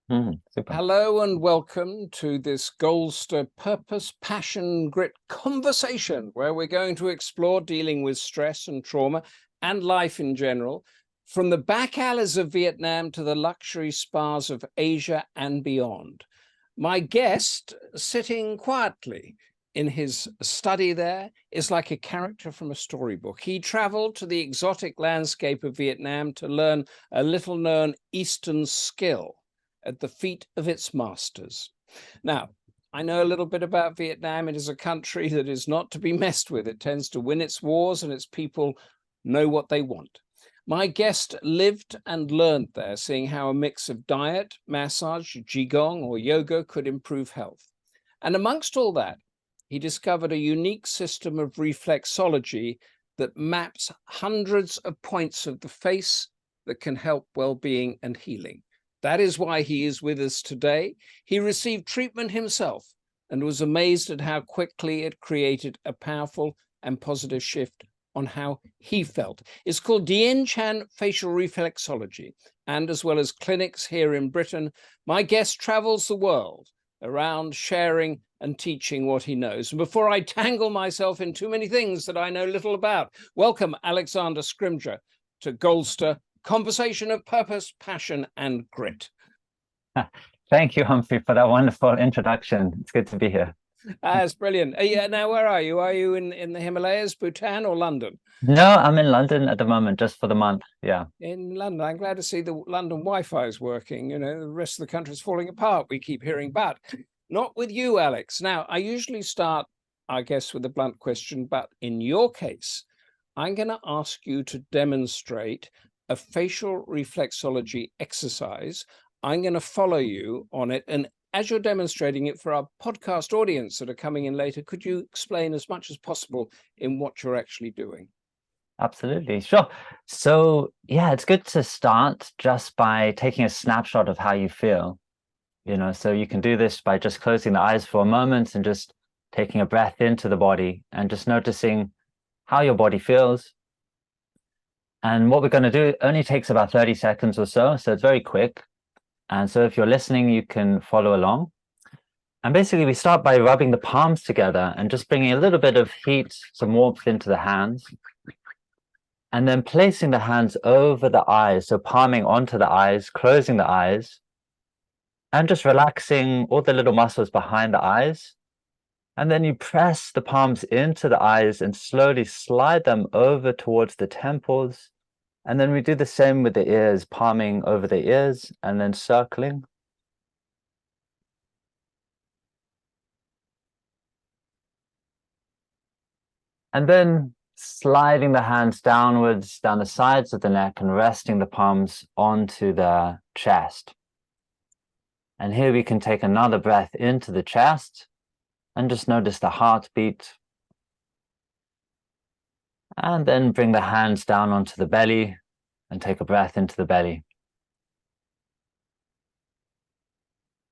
Super. Hello and welcome to this Goldster Purpose, Passion, Grit conversation, where we're going to explore dealing with stress and trauma and life in general, from the back alleys of Vietnam to the luxury spas of Asia and beyond. My guest, sitting quietly in his study there, is like a character from a storybook. He traveled to the exotic landscape of Vietnam to learn a little-known Eastern skill at the feet of its masters. Now, I know a little bit about Vietnam. It is a country that is not to be messed with. It tends to win its wars and its people know what they want. My guest lived and learned there, seeing how a mix of diet, massage, qigong, or yoga could improve health. And amongst all that, he discovered a unique system of reflexology that maps hundreds of points of the face that can help well-being and healing. That is why he is with us today. He received treatment himself and was amazed at how quickly it created a powerful and positive shift on how he felt. It's called Dien Chan Facial Reflexology, and as well as clinics here in Britain, my guest travels the world around sharing and teaching what he knows. And before I tangle myself in too many things that I know little about, welcome Alexander Scrimgeour to Goldster, Conversation of Purpose, Passion, and Grit. Thank you, Humphrey, for that wonderful introduction. It's good to be here. That's brilliant. Yeah, now, where are you? Are you in the Himalayas, Bhutan, or London? No, I'm in London at the moment, just for the month. Yeah. In London. I'm glad to see the London Wi-Fi is working. You know, the rest of the country is falling apart, we keep hearing, but not with you, Alex. Now, I usually start, I guess, with a blunt question, but in your case, I'm going to ask you to demonstrate a facial reflexology exercise. I'm going to follow you on it. And as you're demonstrating it for our podcast audience that are coming in later, could you explain as much as possible in what you're actually doing? Absolutely. Sure. So, yeah, it's good to start just by taking a snapshot of how you feel. So you can do this by just closing the eyes for a moment and just taking a breath into the body and just noticing how your body feels. And what we're going to do only takes about 30 seconds or so it's very quick. And so if you're listening, you can follow along. And basically, we start by rubbing the palms together and just bringing a little bit of heat, some warmth into the hands. And then placing the hands over the eyes, so palming onto the eyes, closing the eyes, and just relaxing all the little muscles behind the eyes. And then you press the palms into the eyes and slowly slide them over towards the temples. And then we do the same with the ears, palming over the ears and then circling. And then sliding the hands downwards, down the sides of the neck and resting the palms onto the chest. And here we can take another breath into the chest and just notice the heartbeat. And then bring the hands down onto the belly and take a breath into the belly.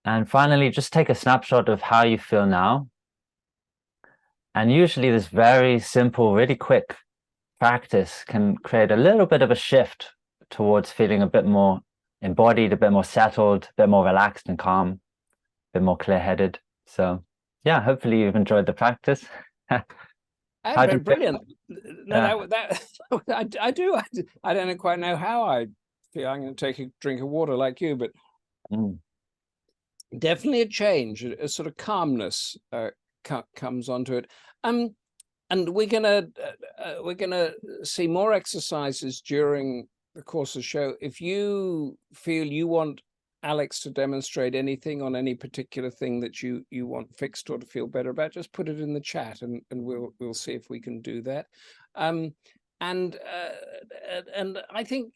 And finally, just take a snapshot of how you feel now. And usually this very simple, really quick practice can create a little bit of a shift towards feeling a bit more embodied, a bit more settled, a bit more relaxed and calm, a bit more clear-headed. So yeah, hopefully you've enjoyed the practice. Brilliant. No, I do. I don't quite know how I feel. I'm going to take a drink of water like you, but definitely a change, a sort of calmness comes onto it. And we're gonna see more exercises during the course of the show. If you feel you want Alex to demonstrate anything on any particular thing that you want fixed or to feel better about, just put it in the chat and we'll see if we can do that. And I think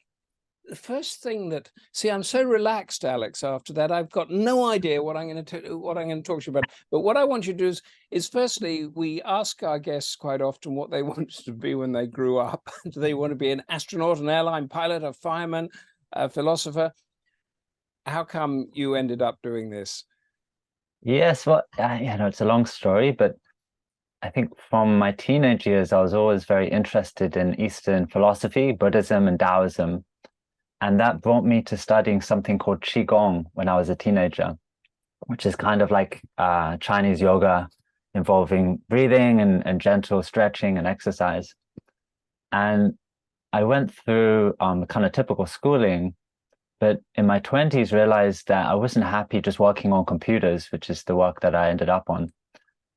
the first thing that, I'm so relaxed, Alex, after that, I've got no idea what I'm going to talk to you about. But what I want you to do is firstly, we ask our guests quite often what they wanted to be when they grew up. Do they want to be an astronaut, an airline pilot, a fireman, a philosopher? How come you ended up doing this? Yes, well, it's a long story, but I think from my teenage years, I was always very interested in Eastern philosophy, Buddhism and Taoism. And that brought me to studying something called Qigong when I was a teenager, which is kind of like Chinese yoga involving breathing and gentle stretching and exercise. And I went through kind of typical schooling, but in my 20s realized that I wasn't happy just working on computers, which is the work that I ended up on.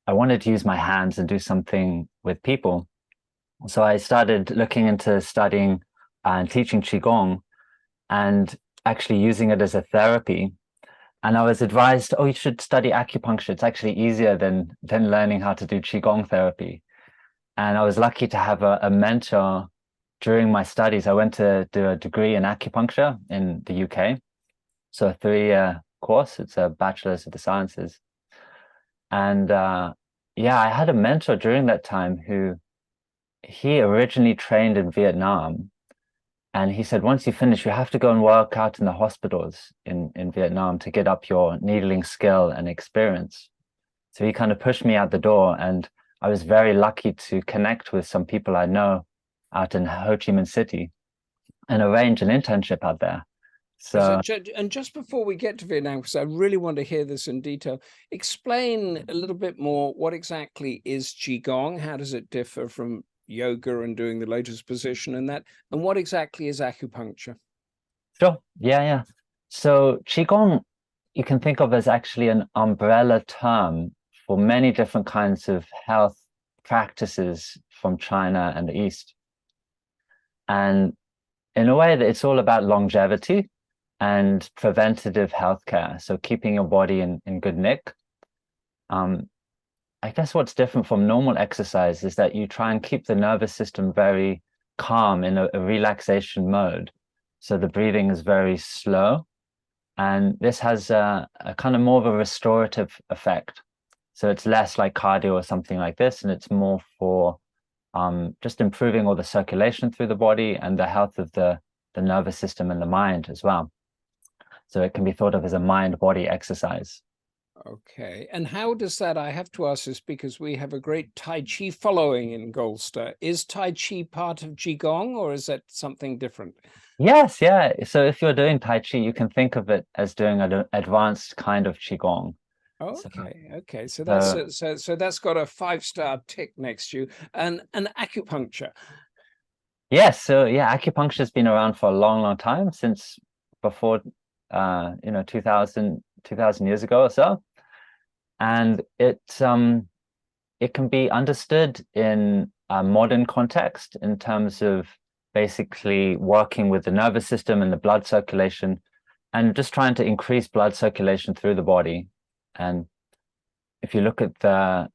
I wanted to use my hands and do something with people. So I started looking into studying and teaching Qigong and actually using it as a therapy. And I was advised, oh, you should study acupuncture. It's actually easier than learning how to do Qigong therapy. And I was lucky to have a mentor during my studies. I went to do a degree in acupuncture in the UK. So a 3-year course, it's a bachelor's of the sciences. And yeah, I had a mentor during that time who he originally trained in Vietnam. And he said, once you finish, you have to go and work out in the hospitals in Vietnam to get up your needling skill and experience. So he kind of pushed me out the door, and I was very lucky to connect with some people I know out in Ho Chi Minh City and arrange an internship out there. So, And just before we get to Vietnam, because I really want to hear this in detail, explain a little bit more what exactly is Qigong? How does it differ from yoga and doing the lotus position and that? And what exactly is acupuncture? sure. Yeah, yeah. So Qigong, you can think of as actually an umbrella term for many different kinds of health practices from China and the East. And in a way that it's all about longevity and preventative healthcare. So keeping your body in good nick. I guess what's different from normal exercise is that you try and keep the nervous system very calm in a relaxation mode. So the breathing is very slow. And this has a kind of more of a restorative effect. So it's less like cardio or something like this, and it's more for just improving all the circulation through the body and the health of the nervous system and the mind as well. So it can be thought of as a mind-body exercise. Okay. And how does that, I have to ask this because we have a great Tai Chi following in Goldster. Is Tai Chi part of Qigong or is that something different? Yes, yeah. So if you're doing Tai Chi, you can think of it as doing an advanced kind of Qigong. So, Okay, okay. So that's so so that's got a 5-star tick next to you. And acupuncture. yes, so yeah, acupuncture has been around for a long, long time, since before 2000 years ago or so. And it can be understood in a modern context in terms of basically working with the nervous system and the blood circulation and just trying to increase blood circulation through the body. And if you look at the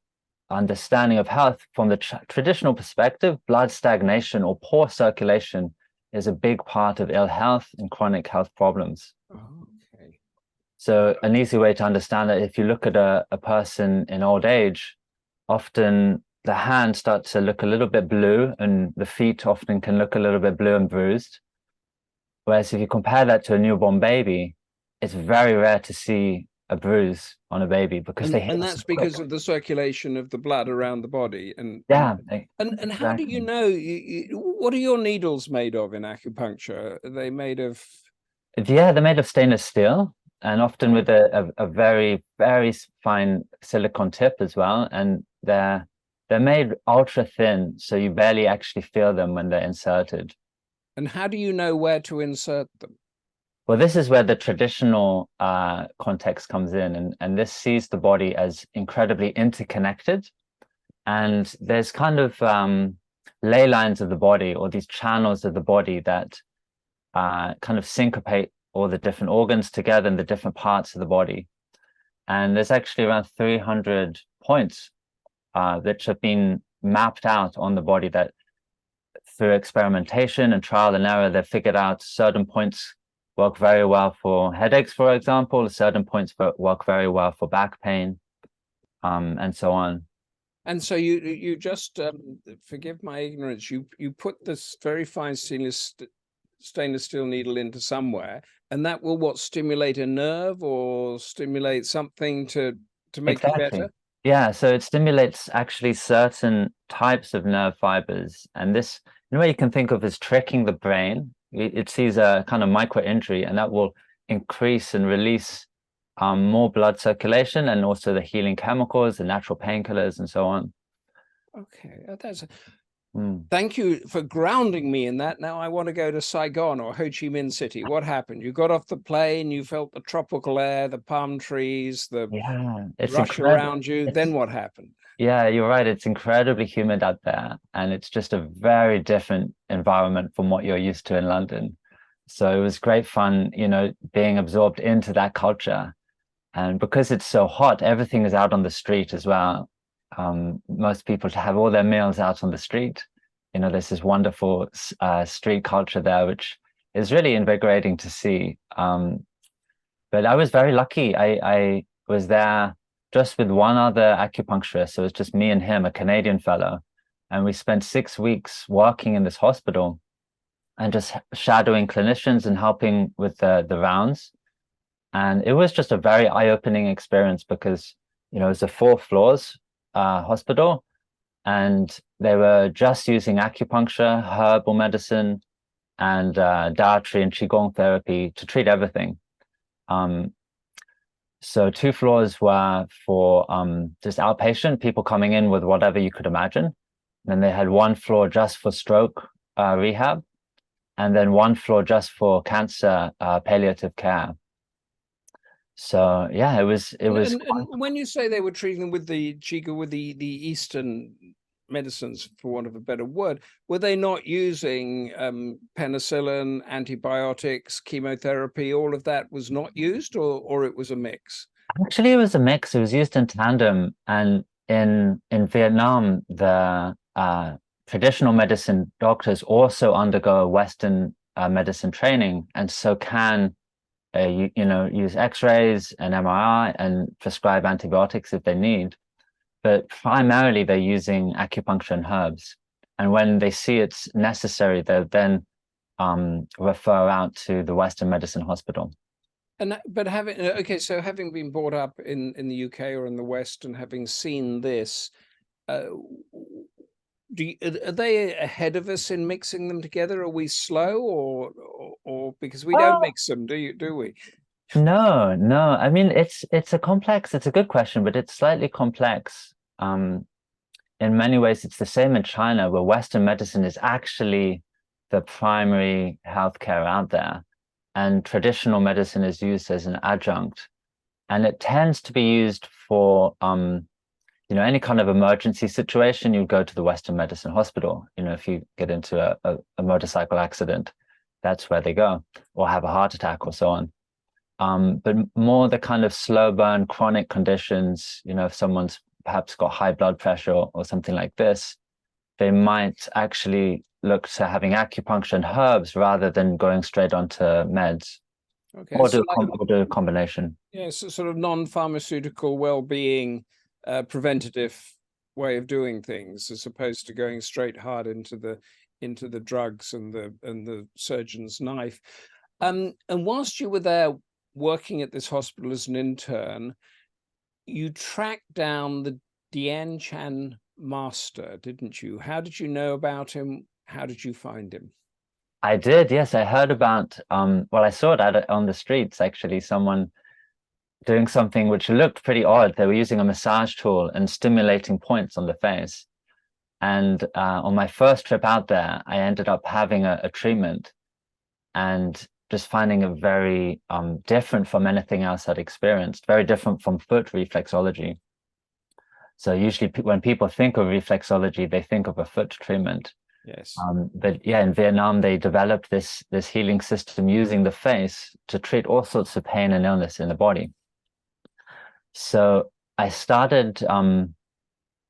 understanding of health from the traditional perspective, blood stagnation or poor circulation is a big part of ill health and chronic health problems. Okay. So an easy way to understand it, if you look at a person in old age, often the hands start to look a little bit blue and the feet often can look a little bit blue and bruised. Whereas if you compare that to a newborn baby, it's very rare to see a bruise on a baby because they heal And so that's quick. because of the circulation of the blood around the body. Yeah, And how do you exactly. know what are your needles made of in acupuncture? Are they made of Yeah, they're made of stainless steel and often okay. with a very, very fine silicone tip as well. And they're made ultra thin, so you barely actually feel them when they're inserted. And how do you know where to insert them? Well, this is where the traditional context comes in, and this sees the body as incredibly interconnected. And there's kind of ley lines of the body or these channels of the body that kind of syncopate all the different organs together in the different parts of the body. And there's actually around 300 points that have been mapped out on the body that through experimentation and trial and error, they've figured out certain points work very well for headaches, for example, certain points work very well for back pain, and so on. And so you just forgive my ignorance. You put this very fine stainless steel needle into somewhere, and that will what stimulate a nerve or stimulate something to make you Exactly. better. Yeah, so it stimulates actually certain types of nerve fibers. And this, in a way, you can think of as tricking the brain It sees a kind of micro injury, and that will increase and release more blood circulation, and also the healing chemicals, the natural painkillers, and so on. Okay, thank you for grounding me in that. Now I want to go to Saigon or Ho Chi Minh City. What happened? You got off the plane, you felt the tropical air, the palm trees, the It's rush around you. Then what happened? Yeah, you're right. It's incredibly humid out there, and it's just a very different environment from what you're used to in London. So it was great fun, being absorbed into that culture. And because it's so hot, everything is out on the street as well. Most people have all their meals out on the street. There's this wonderful street culture there, which is really invigorating to see. But I was very lucky. I was there just with one other acupuncturist. So it was just me and him, a Canadian fellow. And we spent 6 weeks working in this hospital and just shadowing clinicians and helping with the rounds. And it was just a very eye-opening experience because, it was a 4 floors hospital, and they were just using acupuncture, herbal medicine, and dietary and qigong therapy to treat everything. So 2 floors were for just outpatient people coming in with whatever you could imagine. Then they had 1 floor just for stroke rehab, and then 1 floor just for cancer palliative care. So yeah, it was. And when you say they were treating them with the qigong, with the Eastern medicines, for want of a better word, were they not using penicillin, antibiotics, chemotherapy? All of that was not used, or it was a mix? Actually, it was a mix. It was used in tandem, and in Vietnam, the traditional medicine doctors also undergo Western medicine training, and so can use X-rays and MRI and prescribe antibiotics if they need. But primarily they're using acupuncture and herbs. And when they see it's necessary, they'll then refer out to the Western medicine hospital. But having been brought up in the UK or in the West and having seen this, are they ahead of us in mixing them together? Are we slow, or because we don't mix them, do we? No. I mean, it's a good question, but it's slightly complex. In many ways, it's the same in China, where Western medicine is actually the primary healthcare out there, and traditional medicine is used as an adjunct. And it tends to be used for any kind of emergency situation. You go to the Western medicine hospital. If you get into a motorcycle accident, that's where they go, or have a heart attack or so on. But more the kind of slow burn chronic conditions, if someone's perhaps got high blood pressure or something like this, they might actually look to having acupuncture and herbs rather than going straight onto meds. Okay, or do a combination. Yeah, so sort of non-pharmaceutical well-being preventative way of doing things, as opposed to going straight hard into the drugs and the surgeon's knife. And whilst you were there working at this hospital as an intern, you tracked down the Dian Chan master, didn't you? How did you know about him? How did you find him? I did, yes. I heard about, I saw it on the streets, actually, someone doing something which looked pretty odd. They were using a massage tool and stimulating points on the face. And on my first trip out there, I ended up having a treatment and just finding it very different from anything else I'd experienced, very different from foot reflexology. So usually when people think of reflexology, they think of a foot treatment. Yes. But yeah, in Vietnam, they developed this healing system using the face to treat all sorts of pain and illness in the body. So I started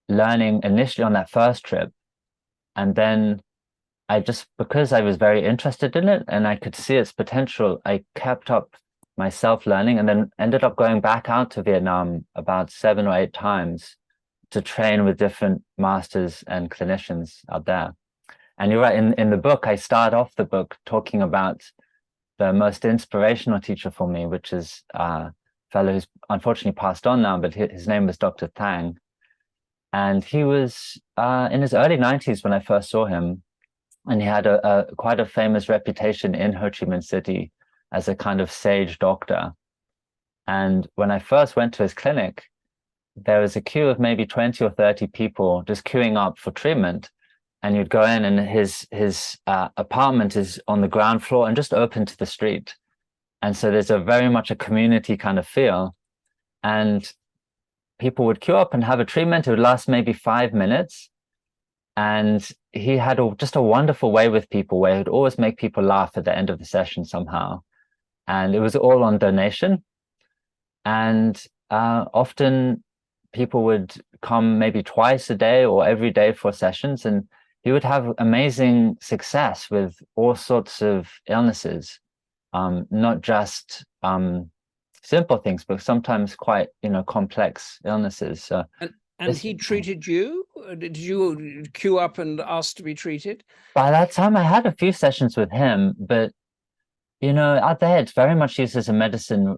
learning initially on that first trip, and then because I was very interested in it and I could see its potential, I kept up my self-learning, and then ended up going back out to Vietnam about 7 or 8 times to train with different masters and clinicians out there. And you're right, in the book, I start off the book talking about the most inspirational teacher for me, which is a fellow who's unfortunately passed on now, but his name was Dr. Thang. And he was in his early 90s when I first saw him. and he had a quite a famous reputation in Ho Chi Minh City as a kind of sage doctor. And when I first went to his clinic, there was a queue of maybe 20 or 30 people just queuing up for treatment. And you'd go in, and his apartment is on the ground floor and just open to the street. And so there's a very much a community kind of feel. And people would queue up and have a treatment. It would last maybe 5 minutes. And he had just a wonderful way with people where he'd always make people laugh at the end of the session somehow. And it was all on donation. And often people would come maybe twice a day or every day for sessions, and he would have amazing success with all sorts of illnesses, not just simple things, but sometimes quite, complex illnesses. So and he treated you? Did you queue up and ask to be treated? by that time, I had a few sessions with him, but out there, it's very much used as a medicine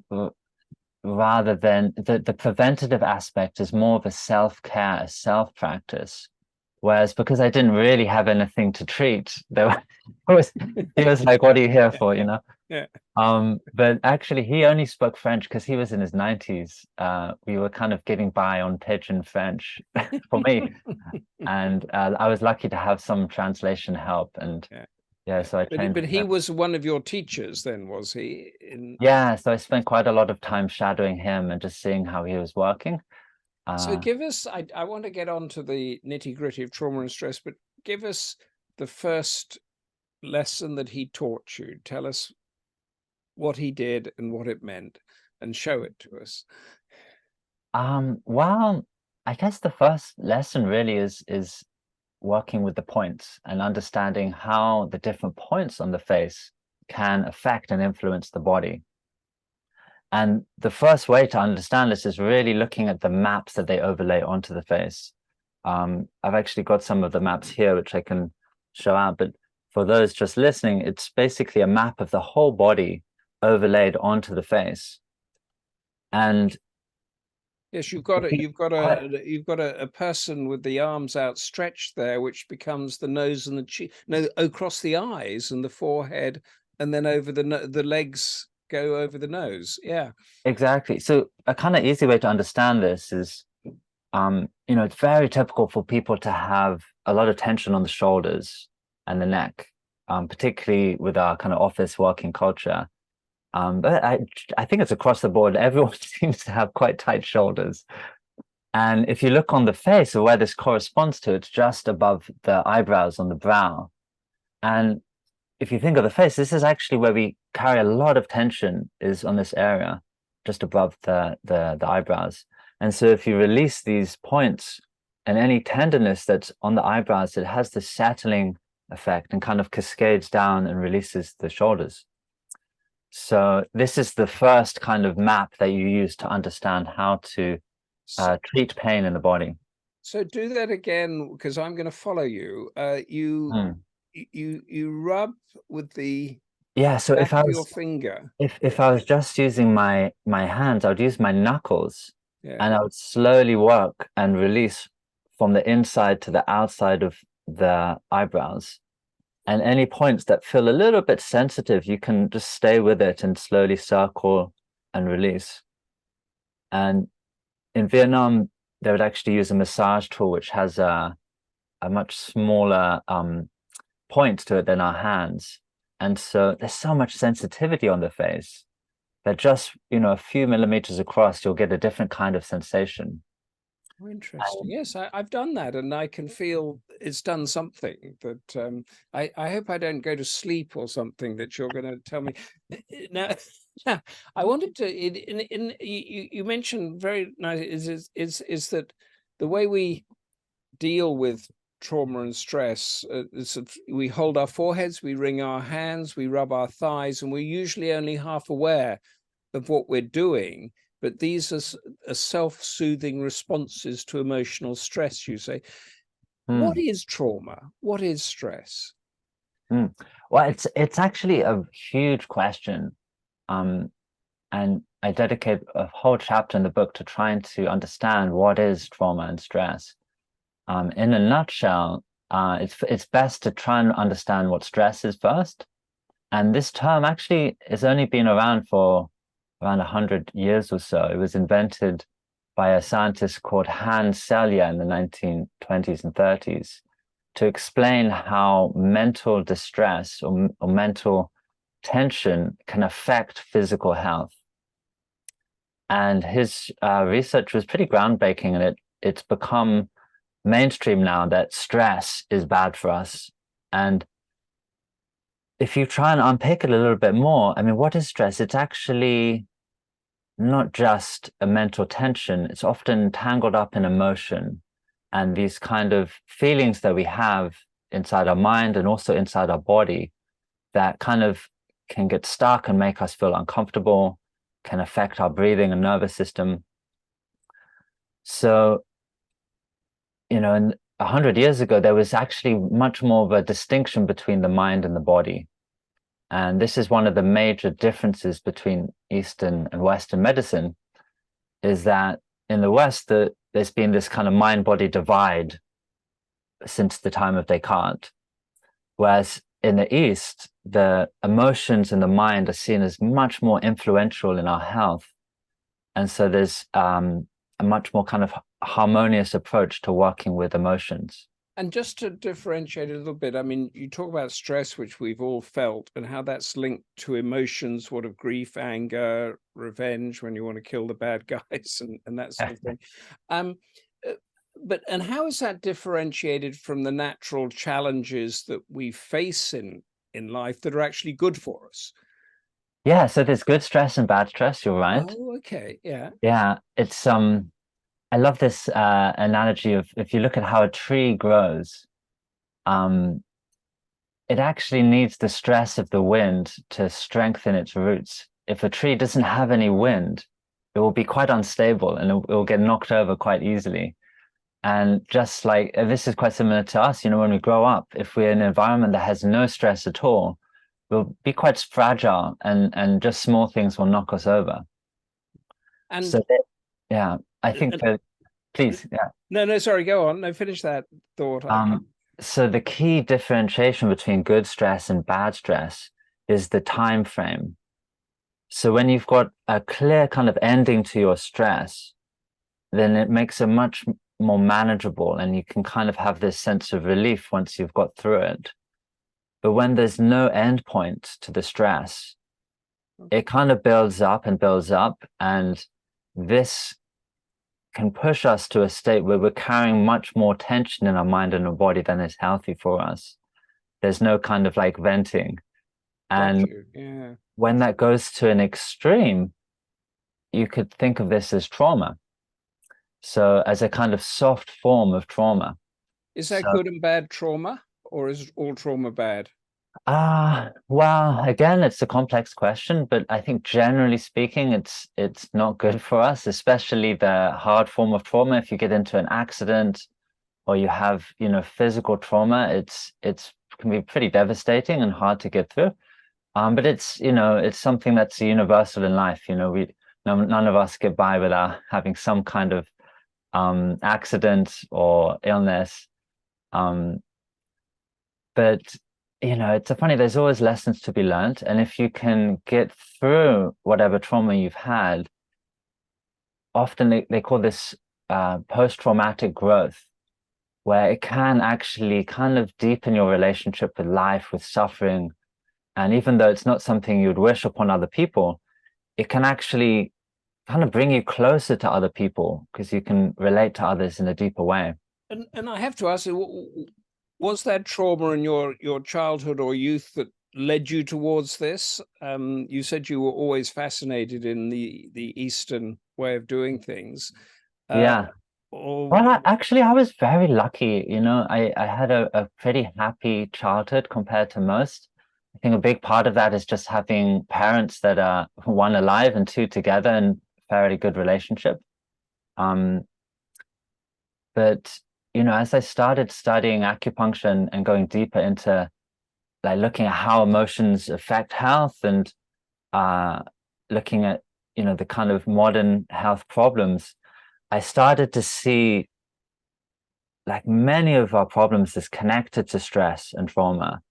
rather than the preventative aspect is more of a self-care, a self-practice. Whereas because I didn't really have anything to treat, he was like, "What are you here for?" Yeah. But actually, he only spoke French because he was in his 90s. We were kind of getting by on pidgin French for me, and I was lucky to have some translation help. And so I trained. But he was one of your teachers then, was he? Yeah, so I spent quite a lot of time shadowing him and just seeing how he was working. So give us, I want to get on to the nitty-gritty of trauma and stress, but give us the first lesson that he taught you. Tell us what he did and what it meant, and show it to us. Well, I guess the first lesson really is working with the points and understanding how the different points on the face can affect and influence the body. And the first way to understand this is really looking at the maps that they overlay onto the face. I've actually got some of the maps here, which I can show out. But for those just listening, it's basically a map of the whole body overlaid onto the face. And yes, you've got a person with the arms outstretched there, which becomes the nose and the cheek. No, across the eyes and the forehead, and then over the legs go over the nose. Yeah, exactly. So a kind of easy way to understand this is, it's very typical for people to have a lot of tension on the shoulders and the neck, particularly with our kind of office working culture. But I think it's across the board. Everyone seems to have quite tight shoulders. And if you look on the face or where this corresponds to, it's just above the eyebrows on the brow. And if you think of the face, this is actually where we carry a lot of tension, is on this area, just above the eyebrows. And so if you release these points and any tenderness that's on the eyebrows, it has this settling effect and kind of cascades down and releases the shoulders. So this is the first kind of map that you use to understand how to treat pain in the body. So do that again, because I'm going to follow you. You rub with the so back if I of was your finger. if I was just using my hands, I would use my knuckles, Yeah. and I would slowly work and release from the inside to the outside of the eyebrows. And any points that feel a little bit sensitive, you can just stay with it and slowly circle and release. And in Vietnam, they would actually use a massage tool, which has a much smaller point to it than our hands. And so there's so much sensitivity on the face that just, a few millimeters across, you'll get a different kind of sensation. Oh, interesting. Yes, I've done that, and I can feel it's done something. But I hope I don't go to sleep or something that you're going to tell me. Now, I wanted to. You mentioned very nice is that the way we deal with trauma and stress, we hold our foreheads, we wring our hands, we rub our thighs, and we're usually only half aware of what we're doing. But these are self-soothing responses to emotional stress, you say. What is trauma? What is stress? Well, it's actually a huge question. And I dedicate a whole chapter in the book to trying to understand what is trauma and stress. In a nutshell, it's best to try and understand what stress is first. And this term actually has only been around for around 100 years or so. It was invented by a scientist called Hans Selye in the 1920s and 30s to explain how mental distress or mental tension can affect physical health. And his research was pretty groundbreaking, and it's become mainstream now that stress is bad for us. And if you try and unpick it a little bit more, I mean, what is stress? It's actually not just a mental tension. It's often tangled up in emotion and these kind of feelings that we have inside our mind and also inside our body that kind of can get stuck and make us feel uncomfortable, can affect our breathing and nervous system. So, you know, 100 years ago, there was actually much more of a distinction between the mind and the body. And this is one of the major differences between Eastern and Western medicine, is that in the West, there's been this kind of mind-body divide since the time of Descartes. Whereas in the East, the emotions and the mind are seen as much more influential in our health. And so there's a much more kind of harmonious approach to working with emotions. And just to differentiate a little bit, I mean, you talk about stress, which we've all felt, and how that's linked to emotions, what of grief, anger, revenge, when you want to kill the bad guys and that sort of thing. And how is that differentiated from the natural challenges that we face in life that are actually good for us? Yeah, so there's good stress and bad stress, you're right. Oh, okay. Yeah. Yeah, it's I love this analogy of if you look at how a tree grows, it actually needs the stress of the wind to strengthen its roots. If a tree doesn't have any wind, it will be quite unstable and it will get knocked over quite easily. And just like this is quite similar to us, you know, when we grow up, if we're in an environment that has no stress at all, we'll be quite fragile and just small things will knock us over. And So yeah, I think that, please, yeah. no, sorry, go on. No, finish that thought. So the key differentiation between good stress and bad stress is the time frame. So when you've got a clear kind of ending to your stress, then it makes it much more manageable and you can kind of have this sense of relief once you've got through it. But when there's no end point to the stress, it kind of builds up and builds up, and this can push us to a state where we're carrying much more tension in our mind and our body than is healthy for us. There's no kind of like venting. And yeah. When that goes to an extreme, you could think of this as trauma. So as a kind of soft form of trauma. Is that good and bad trauma, or is all trauma bad? Well, again, it's a complex question, but I think generally speaking, it's not good for us, especially the hard form of trauma. If you get into an accident or you have, you know, physical trauma, it's can be pretty devastating and hard to get through. But it's, you know, it's something that's universal in life. You know, none of us get by without having some kind of accident or illness. But you know, it's funny, there's always lessons to be learned. And if you can get through whatever trauma you've had, often they call this post-traumatic growth, where it can actually kind of deepen your relationship with life, with suffering. And even though it's not something you'd wish upon other people, it can actually kind of bring you closer to other people because you can relate to others in a deeper way. And I have to ask you, was that trauma in your childhood or youth that led you towards this? You said you were always fascinated in the Eastern way of doing things. Yeah. Well, actually, I was very lucky. You know, I had a pretty happy childhood compared to most. I think a big part of that is just having parents that are one alive and two together and fairly good relationship. But you know, as I started studying acupuncture and going deeper into like looking at how emotions affect health and looking at, you know, the kind of modern health problems, I started to see like many of our problems is connected to stress and trauma.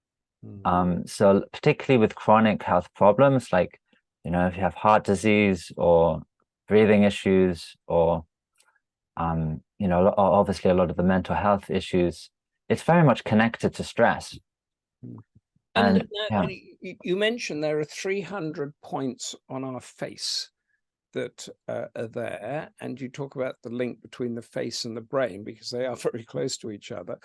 So particularly with chronic health problems, like, if you have heart disease or breathing issues or, obviously a lot of the mental health issues, it's very much connected to stress. And yeah, you mentioned there are 300 points on our face that are there, and you talk about the link between the face and the brain because they are very close to each other.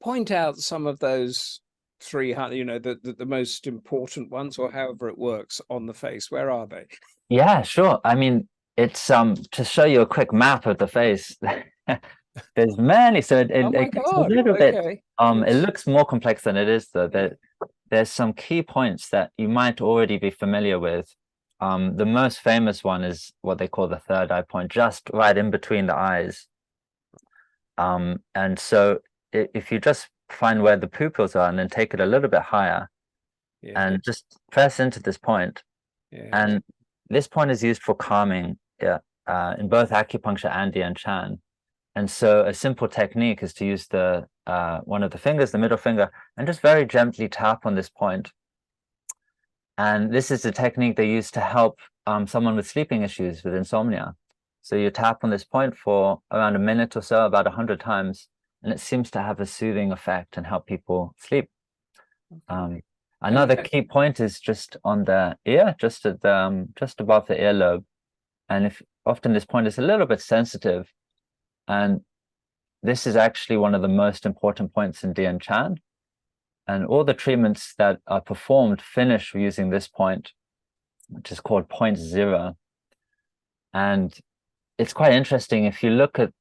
Point out some of those 300, the most important ones, or however it works on the face. Where are they? yeah, sure. I mean, it's to show you a quick map of the face. There's many, so Oh my it gets a God. little bit. Okay. It looks more complex than it is, though. There's some key points that you might already be familiar with. The most famous one is what they call the third eye point, just right in between the eyes. And so if you just find where the pupils are and then take it a little bit higher and just press into this point, and this point is used for calming, in both acupuncture and Dian Chan. And so a simple technique is to use the one of the fingers, the middle finger, and just very gently tap on this point. And this is a technique they use to help someone with sleeping issues, with insomnia. So you tap on this point for around a minute or so, about 100 times, and it seems to have a soothing effect and help people sleep. Another key point is just on the ear, just above the earlobe. And often this point is a little bit sensitive, and this is actually one of the most important points in Dian Chan. And all the treatments that are performed finish using this point, which is called point 0. And it's quite interesting. If you look at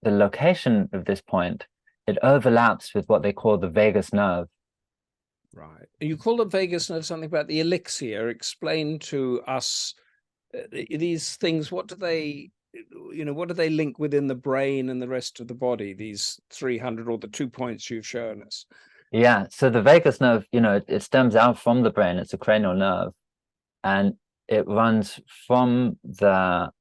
the location of this point, it overlaps with what they call the vagus nerve. Right. You call the vagus nerve something about the elixir. Explain to us these things. What do they link within the brain and the rest of the body, these 300 or the 2 points you've shown us? Yeah, so the vagus nerve, it stems out from the brain. It's a cranial nerve, and it runs from the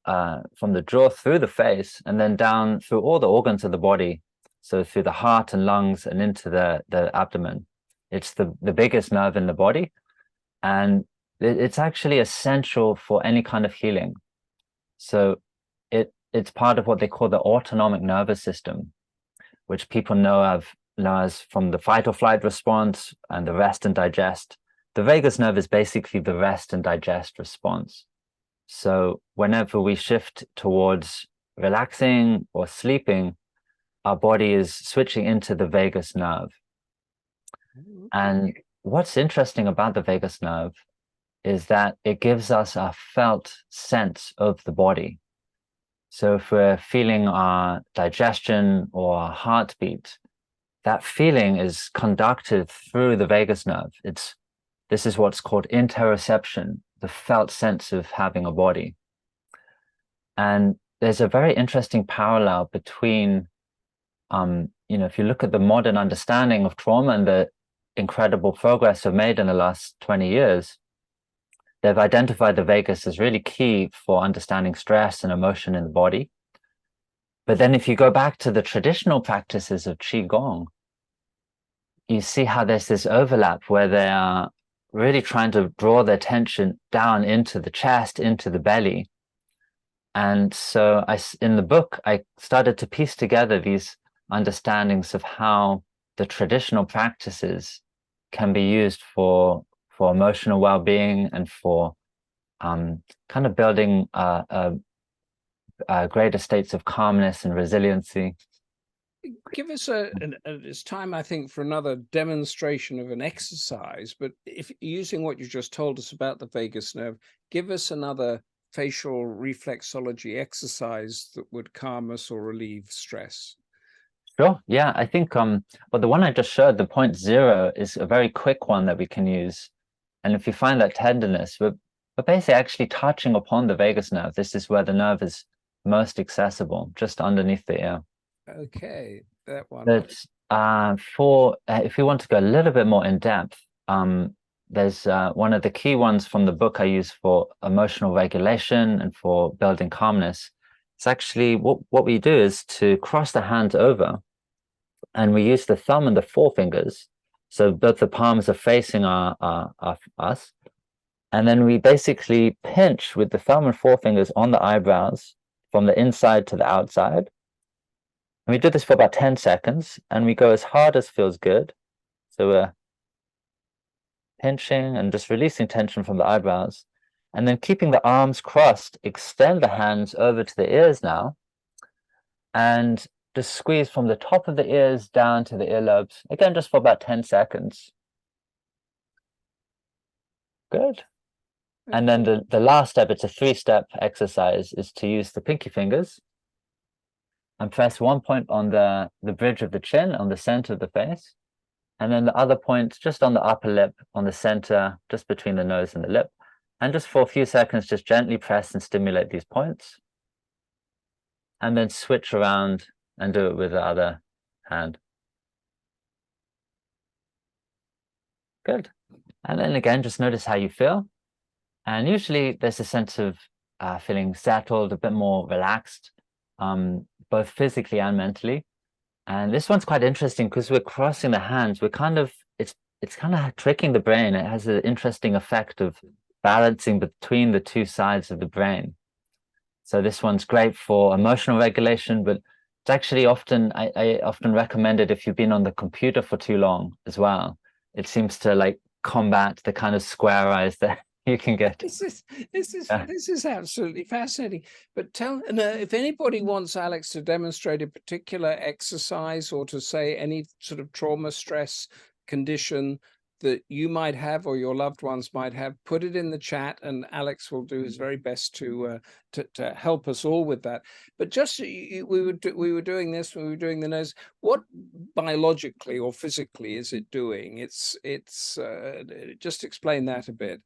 jaw through the face and then down through all the organs of the body. So through the heart and lungs and into the abdomen. It's the biggest nerve in the body, and it's actually essential for any kind of healing. So it's part of what they call the autonomic nervous system, which people know as from the fight or flight response and the rest and digest. The vagus nerve is basically the rest and digest response. So whenever we shift towards relaxing or sleeping, our body is switching into the vagus nerve. And what's interesting about the vagus nerve is that it gives us a felt sense of the body. So if we're feeling our digestion or our heartbeat, that feeling is conducted through the vagus nerve. This is what's called interoception, the felt sense of having a body. And there's a very interesting parallel between, if you look at the modern understanding of trauma and the incredible progress we've made in the last 20 years, they've identified the vagus as really key for understanding stress and emotion in the body. But then if you go back to the traditional practices of Qigong, you see how there's this overlap where they are really trying to draw their attention down into the chest, into the belly. And so in the book, I started to piece together these understandings of how the traditional practices can be used for emotional well-being and for kind of building greater states of calmness and resiliency. Give us it's time, I think, for another demonstration of an exercise, but if using what you just told us about the vagus nerve, give us another facial reflexology exercise that would calm us or relieve stress. Sure. Yeah, I think well, the one I just showed, the point 0, is a very quick one that we can use. And if you find that tenderness, we're basically actually touching upon the vagus nerve. This is where the nerve is most accessible, just underneath the ear. Okay, that one. But if you want to go a little bit more in depth, there's one of the key ones from the book I use for emotional regulation and for building calmness It's actually what we do is to cross the hands over, and we use the thumb and the forefingers. So both the palms are facing us. And then we basically pinch with the thumb and forefingers on the eyebrows from the inside to the outside. And we do this for about 10 seconds, and we go as hard as feels good. So we're pinching and just releasing tension from the eyebrows. And then keeping the arms crossed, extend the hands over to the ears now. And just squeeze from the top of the ears down to the earlobes. Again, just for about 10 seconds. Good. And then the last step, it's a 3-step exercise, is to use the pinky fingers and press one point on the bridge of the chin, on the center of the face. And then the other point just on the upper lip, on the center, just between the nose and the lip. And just for a few seconds, just gently press and stimulate these points. And then switch around and do it with the other hand. Good. And then again, just notice how you feel. And usually there's a sense of feeling settled, a bit more relaxed, both physically and mentally. And this one's quite interesting because we're crossing the hands. We're kind of, it's kind of tricking the brain. It has an interesting effect of balancing between the two sides of the brain. So this one's great for emotional regulation, but it's actually often, I often recommend it if you've been on the computer for too long as well. It seems to like combat the kind of square eyes that you can get. This is absolutely fascinating. But if anybody wants Alex to demonstrate a particular exercise or to say any sort of trauma, stress condition that you might have or your loved ones might have, put it in the chat, and Alex will do his very best to help us all with that. But just we were doing this when we were doing the nose. What biologically or physically is it doing? It's just explain that a bit.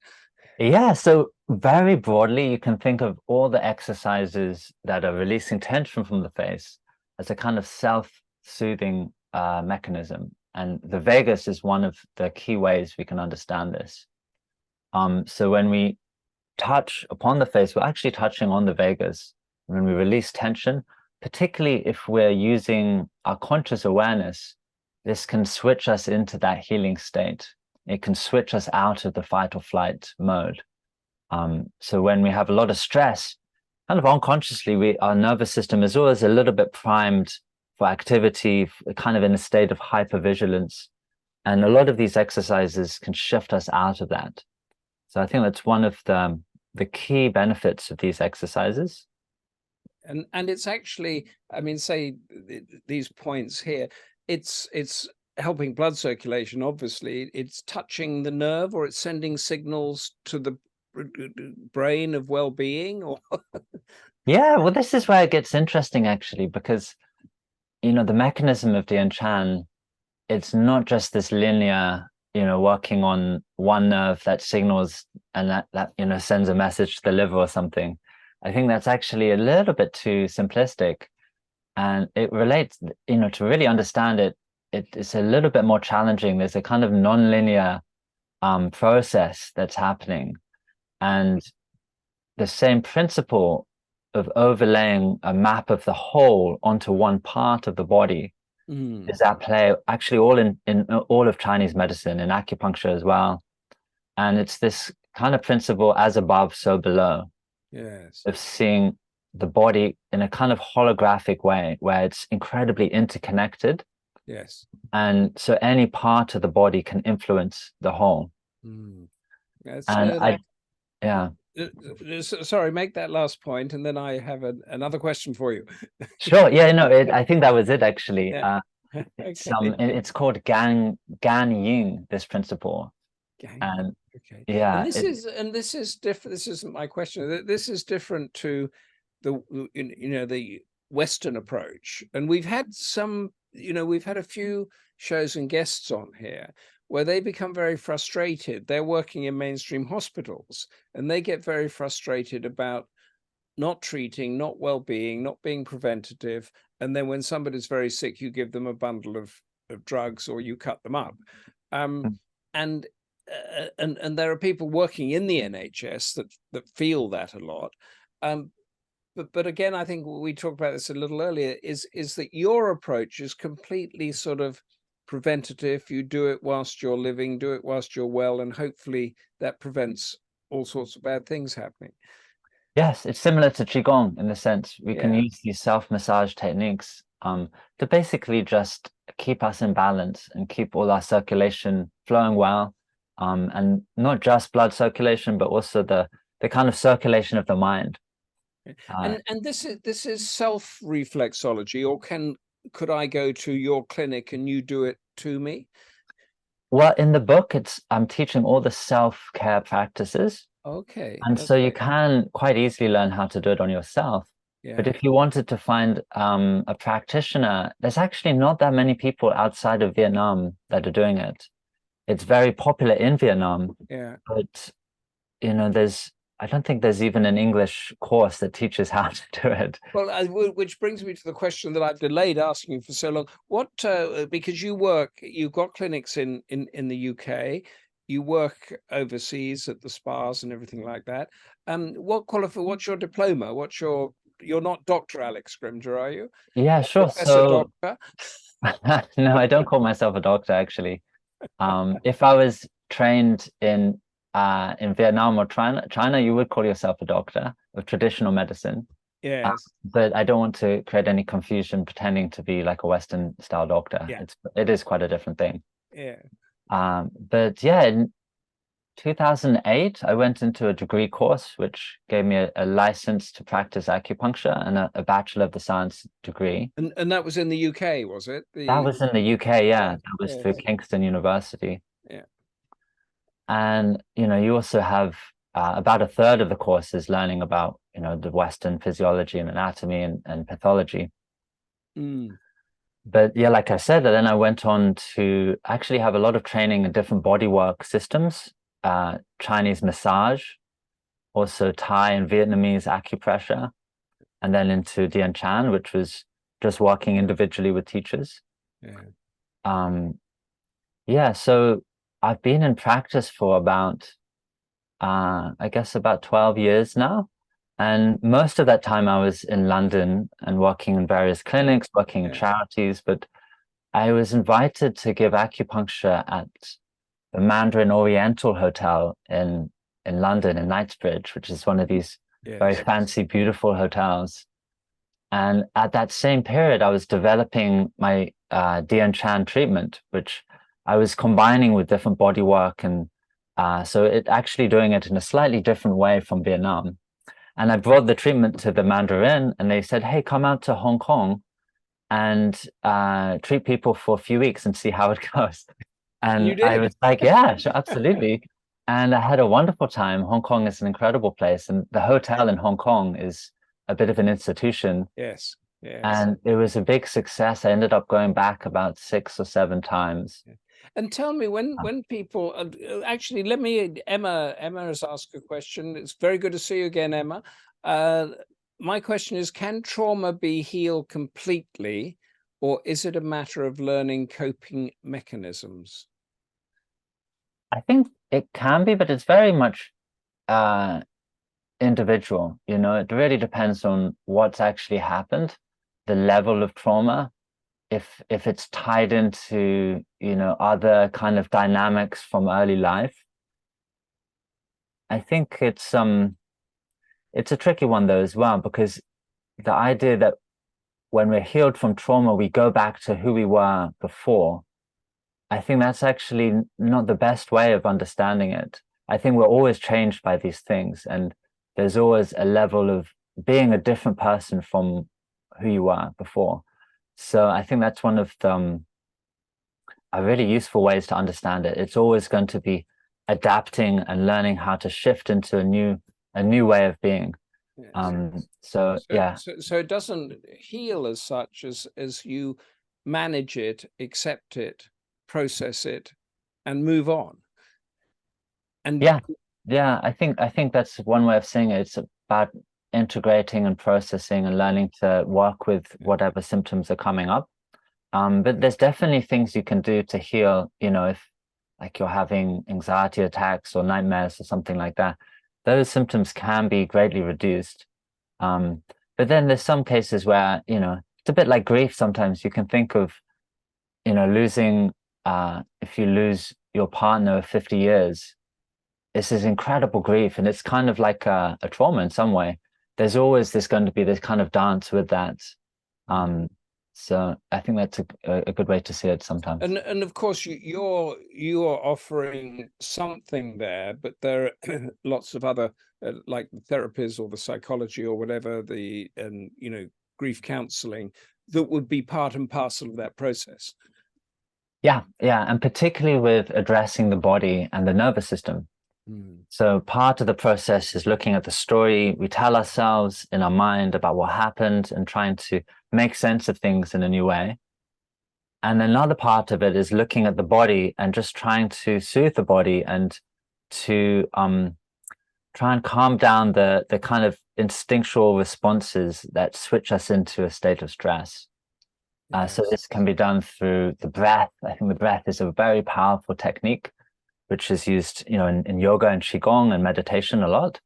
Yeah, so very broadly, you can think of all the exercises that are releasing tension from the face as a kind of self-soothing mechanism. And the vagus is one of the key ways we can understand this. So when we touch upon the face, we're actually touching on the vagus. When we release tension, particularly if we're using our conscious awareness, this can switch us into that healing state. It can switch us out of the fight or flight mode. So when we have a lot of stress, kind of unconsciously, our nervous system is always a little bit primed for activity, kind of in a state of hypervigilance. And a lot of these exercises can shift us out of that. So I think that's one of the key benefits of these exercises. And it's actually, I mean, say these points here, it's helping blood circulation, obviously. It's touching the nerve, or it's sending signals to the brain of well-being, or Yeah, well, this is where it gets interesting, actually, because the mechanism of Dian Chan, it's not just this linear, working on one nerve that signals and that sends a message to the liver or something. I think that's actually a little bit too simplistic, and it relates, to really understand it, it's a little bit more challenging. There's a kind of non-linear process that's happening, and the same principle of overlaying a map of the whole onto one part of the body is at play actually all in all of Chinese medicine, in acupuncture as well. And it's this kind of principle, as above, so below. Yes. Of seeing the body in a kind of holographic way where it's incredibly interconnected. Yes. And so any part of the body can influence the whole. Yeah. Sorry, make that last point, and then I have another question for you. Sure. Yeah, no, I think that was it, actually. Yeah. It's called Gan Ying, this principle. And okay. yeah, and this is different. This isn't my question. This is different to the Western approach. And we've had a few shows and guests on here where they become very frustrated. They're working in mainstream hospitals, and they get very frustrated about not treating, not well-being, not being preventative. And then when somebody's very sick, you give them a bundle of drugs, or you cut them up. And there are people working in the NHS that feel that a lot. but again, I think we talked about this a little earlier, is that your approach is completely sort of preventative. You do it whilst you're living, do it whilst you're well, and hopefully that prevents all sorts of bad things happening. Yes, it's similar to Qigong in the sense we can Yeah. use these self-massage techniques to basically just keep us in balance and keep all our circulation flowing well. And not just blood circulation, but also the kind of circulation of the mind. And this is self reflexology, or could I go to your clinic and you do it to me? Well, in the book, I'm teaching all the self-care practices. Okay. And so you can quite easily learn how to do it on yourself. But Yeah. if you wanted to find a practitioner, there's actually not that many people outside of Vietnam that are doing it. It's very popular in Vietnam, Yeah. but I don't think there's even an English course that teaches how to do it. Well, which brings me to the question that I've delayed asking you for so long. What, because you've got clinics in the UK, you work overseas at the spas and everything like that. What's your diploma? You're not Dr. Alex Scrimgeour, are you? Yeah, Or sure. Professor So Doctor? no, I don't call myself a doctor actually. If I was trained in Vietnam or China, you would call yourself a doctor of traditional medicine. Yes. But I don't want to create any confusion pretending to be like a Western style doctor. Yeah. It is quite a different thing. Yeah. But yeah, in 2008, I went into a degree course, which gave me a license to practice acupuncture and a Bachelor of the Science degree. And that was in the UK, was it? That was in the UK, yeah. Yes, That was through yes. Kingston University. Yeah. And, you also have about a third of the course is learning about, the Western physiology and anatomy and pathology. Mm. But yeah, like I said, then I went on to actually have a lot of training in different bodywork systems, Chinese massage, also Thai and Vietnamese acupressure, and then into Dien Chan, which was just working individually with teachers. Yeah. Yeah, so I've been in practice for about, I guess about 12 years now. And most of that time I was in London and working in various clinics, working in Yes. charities, but I was invited to give acupuncture at the Mandarin Oriental Hotel in London, in Knightsbridge, which is one of these very Yes. fancy, beautiful hotels. And at that same period, I was developing my Dien Chan treatment, which I was combining with different body work. And so it actually doing it in a slightly different way from Vietnam. And I brought the treatment to the Mandarin and they said, hey, come out to Hong Kong and treat people for a few weeks and see how it goes. You And I did? was like, yeah, sure, absolutely. And I had a wonderful time. Hong Kong is an incredible place. And the hotel in Hong Kong is a bit of an institution. Yes. Yes. And it was a big success. I ended up going back about 6 or 7 times. And tell me when people actually Emma has asked a question. It's very good to see you again, Emma. My question is, can trauma be healed completely, or is it a matter of learning coping mechanisms? I think it can be, but it's very much individual. It really depends on what's actually happened, the level of trauma, if it's tied into, other kind of dynamics from early life. I think it's a tricky one though as well, because the idea that when we're healed from trauma, we go back to who we were before. I think that's actually not the best way of understanding it. I think we're always changed by these things, and there's always a level of being a different person from who you were before. So I think that's one of the really useful ways to understand it. It's always going to be adapting and learning how to shift into a new way of being. Yes. Yeah. So it doesn't heal as such as you manage it, accept it, process it, and move on. And yeah, I think that's one way of saying it. It's about integrating and processing and learning to work with whatever symptoms are coming up. But there's definitely things you can do to heal, if like you're having anxiety attacks or nightmares or something like that, those symptoms can be greatly reduced. But then there's some cases where, it's a bit like grief sometimes. You can think of, losing, if you lose your partner of 50 years, this is incredible grief, and it's kind of like a trauma in some way. There's always going to be this kind of dance with that. So I think that's a good way to see it sometimes. And of course you're offering something there, but there are lots of other like the therapies or the psychology or whatever, and grief counseling that would be part and parcel of that process. Yeah, and particularly with addressing the body and the nervous system. So part of the process is looking at the story we tell ourselves in our mind about what happened and trying to make sense of things in a new way. And another part of it is looking at the body and just trying to soothe the body and to try and calm down the kind of instinctual responses that switch us into a state of stress. So this can be done through the breath. I think the breath is a very powerful technique, which is used, in yoga and qigong and meditation a lot.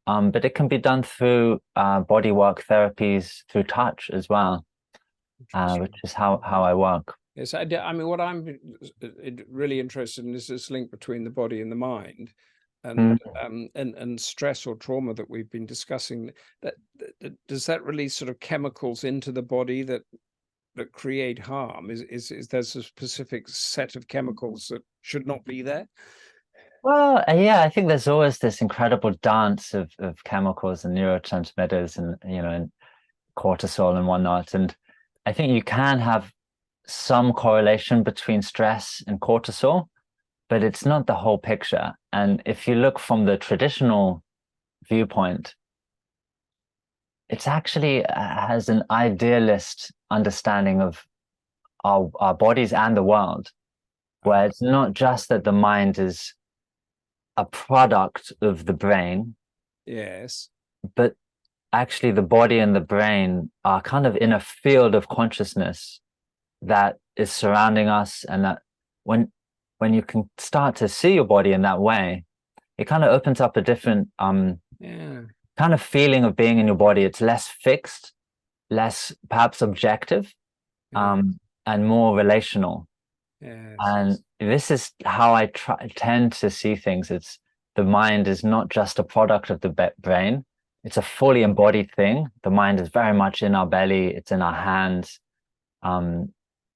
But it can be done through body work therapies, through touch as well, which is how I work. Yes, I mean, what I'm really interested in is this link between the body and the mind, and stress or trauma that we've been discussing. That does that release sort of chemicals into the body that create harm? Is there a specific set of chemicals that should not be there? Well, yeah, I think there's always this incredible dance of chemicals and neurotransmitters and, and cortisol and whatnot. And I think you can have some correlation between stress and cortisol, but it's not the whole picture. And if you look from the traditional viewpoint, it's actually has an idealist understanding of our bodies and the world, where it's not just that the mind is a product of the brain. Yes. But actually the body and the brain are kind of in a field of consciousness that is surrounding us, and that when you can start to see your body in that way, it kind of opens up a different kind of feeling of being in your body. It's less fixed, less perhaps objective, and more relational. And this is how I tend to see things. It's the mind is not just a product of the brain. It's a fully embodied thing. The mind is very much in our belly. It's in our hands.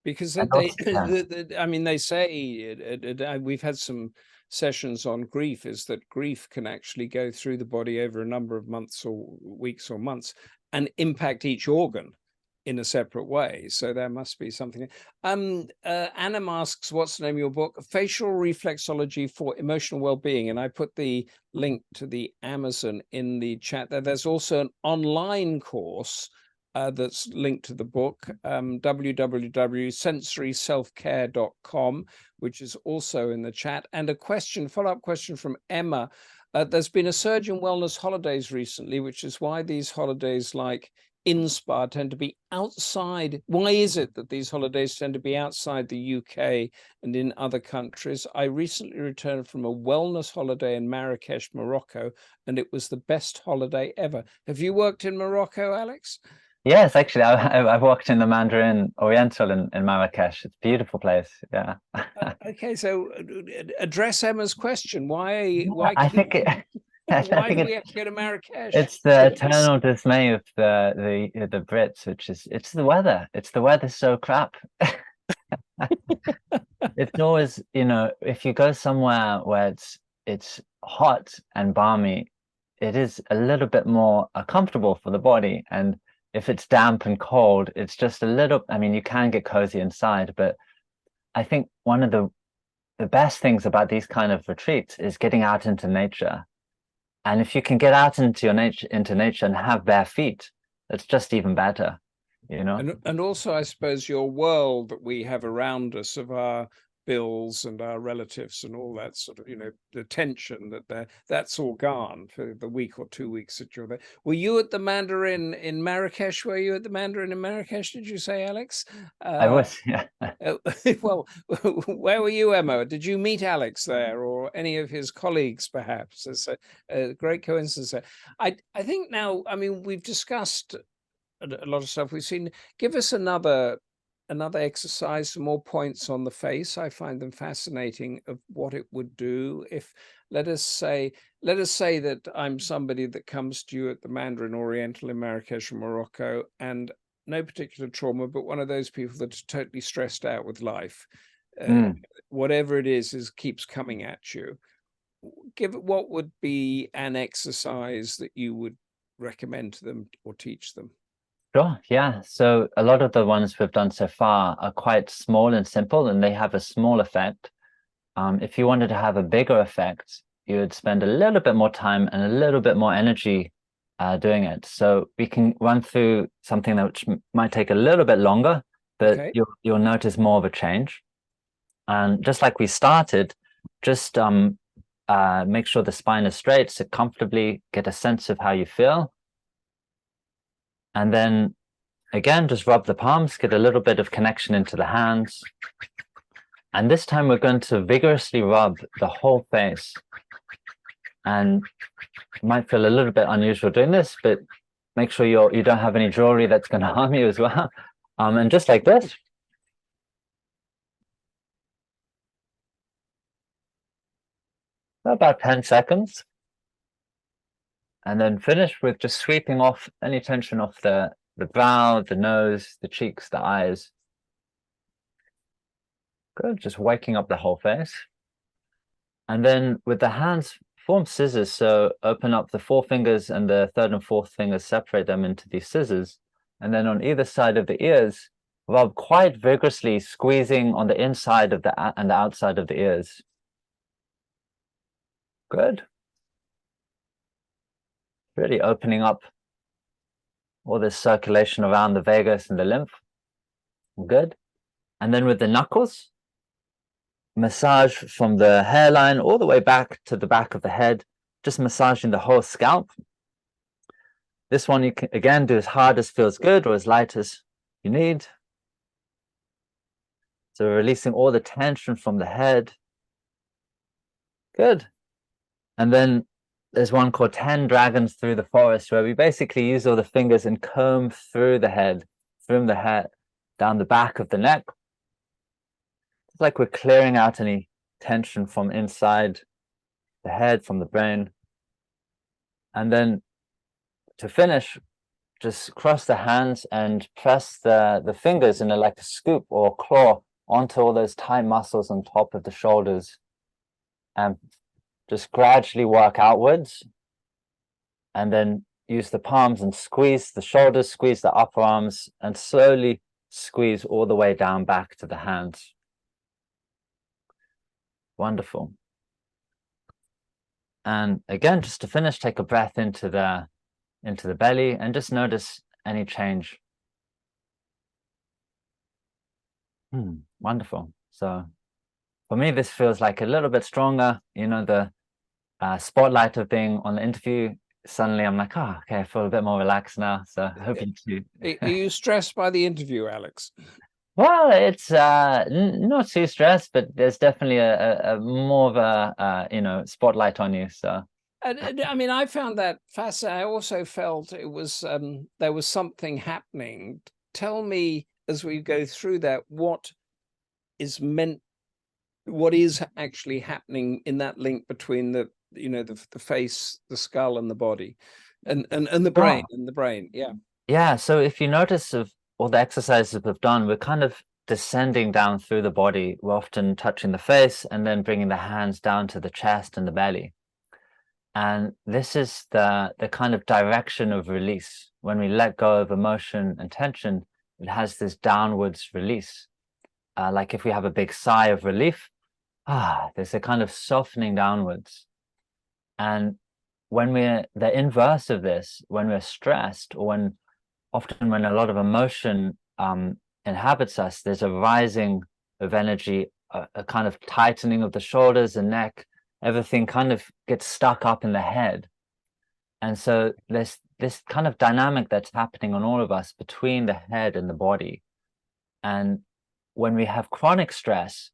Because they say, we've had some sessions on grief, is that grief can actually go through the body over a number of months or weeks or months and impact each organ in a separate way. So there must be something. Anna asks, what's the name of your book? Facial Reflexology for Emotional Wellbeing. And I put the link to the Amazon in the chat there. There's also an online course that's linked to the book, www.sensoryselfcare.com, which is also in the chat. And a follow-up question from Emma. There's been a surge in wellness holidays recently, which is why these holidays like InSpa tend to be outside. Why is it that these holidays tend to be outside the UK and in other countries? I recently returned from a wellness holiday in Marrakesh, Morocco, and it was the best holiday ever. Have you worked in Morocco, Alex? Yes, actually, I've worked in the Mandarin Oriental in Marrakesh. It's a beautiful place. Yeah. Okay, so address Emma's question. Why I think do we have to go to Marrakesh? It's the eternal dismay of the Brits, which is it's the weather. It's the weather's so crap. It's always, if you go somewhere where it's hot and balmy, it is a little bit more comfortable for the body. And if it's damp and cold, it's just a little, I mean, you can get cozy inside, but I think one of the best things about these kind of retreats is getting out into nature. And if you can get out into nature and have bare feet, it's just even better, And also, I suppose, your world that we have around us of our bills and our relatives and all that sort of, the tension that's all gone for the week or 2 weeks that you're there. Were you at the Mandarin in Marrakesh? Were you at the Mandarin in Marrakesh? Did you say, Alex? I was, yeah. Well, where were you, Emma? Did you meet Alex there or any of his colleagues, perhaps? It's a great coincidence there. I think now, I mean, we've discussed a lot of stuff we've seen. Give us another exercise, some more points on the face. I find them fascinating of what it would do if, let us say that I'm somebody that comes to you at the Mandarin Oriental in Marrakesh, Morocco, and no particular trauma, but one of those people that's totally stressed out with life. Whatever it is keeps coming at you. What would be an exercise that you would recommend to them or teach them? Sure, yeah. So a lot of the ones we've done so far are quite small and simple, and they have a small effect. If you wanted to have a bigger effect, you would spend a little bit more time and a little bit more energy doing it. So we can run through something that might take a little bit longer, but Okay. you'll notice more of a change. And just like we started, just make sure the spine is straight, sit comfortably, get a sense of how you feel. And then again, just rub the palms, get a little bit of connection into the hands. And this time we're going to vigorously rub the whole face. And it might feel a little bit unusual doing this, but make sure you don't have any jewelry that's going to harm you as well. And just like this. About 10 seconds. And then finish with just sweeping off any tension off the brow, the nose, the cheeks, the eyes. Good, just waking up the whole face. And then with the hands, form scissors. So open up the forefingers and the third and fourth fingers, separate them into these scissors. And then on either side of the ears, rub quite vigorously, squeezing on the inside of and the outside of the ears. Good. Really opening up all this circulation around the vagus and the lymph. Good. And then with the knuckles, massage from the hairline all the way back to the back of the head, just massaging the whole scalp. This one you can, again, do as hard as feels good or as light as you need. So releasing all the tension from the head. Good. And then there's one called 10 Dragons Through the Forest, where we basically use all the fingers and comb through the head, from the head, down the back of the neck. It's like we're clearing out any tension from inside the head, from the brain. And then to finish, just cross the hands and press the fingers in like a scoop or claw onto all those tight muscles on top of the shoulders. And just gradually work outwards, and then use the palms and squeeze the shoulders, squeeze the upper arms, and slowly squeeze all the way down back to the hands. Wonderful. And again, just to finish, take a breath into the belly and just notice any change. Wonderful. So for me, this feels like a little bit stronger. The spotlight of being on the interview, suddenly I'm like, oh, okay, I feel a bit more relaxed now. So hoping to. Are you stressed by the interview, Alex? Well, it's not too stressed, but there's definitely a more of a spotlight on you. So I mean, I found that fascinating. I also felt it was there was something happening. Tell me, as we go through that, what is actually happening in that link between the face, the skull, and the body, and the brain, yeah. So if you notice of all the exercises we've done, we're kind of descending down through the body. We're often touching the face and then bringing the hands down to the chest and the belly. And this is the kind of direction of release. When we let go of emotion and tension, it has this downwards release. Like if we have a big sigh of relief, there's a kind of softening downwards. And when the inverse of this, when we're stressed, or often when a lot of emotion inhabits us, there's a rising of energy a kind of tightening of the shoulders and neck. Everything kind of gets stuck up in the head. And so there's this kind of dynamic that's happening on all of us between the head and the body. And when we have chronic stress,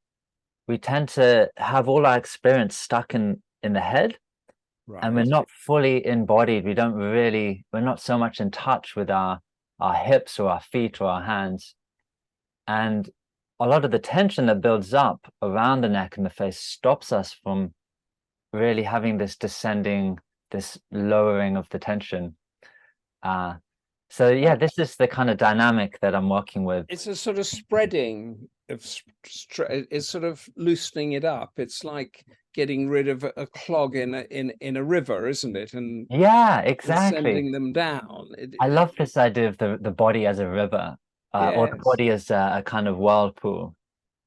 we tend to have all our experience stuck in the head, and we're Right. not fully embodied. We're not so much in touch with our hips or our feet or our hands. And a lot of the tension that builds up around the neck and the face stops us from really having this descending, this lowering of the tension. So yeah, this is the kind of dynamic that I'm working with. It's a sort of spreading of it's sort of loosening it up. It's like getting rid of a clog in a river, isn't it? And Yeah, exactly. sending them down. I love this idea of the body as a river, or the Yes, body as a kind of whirlpool,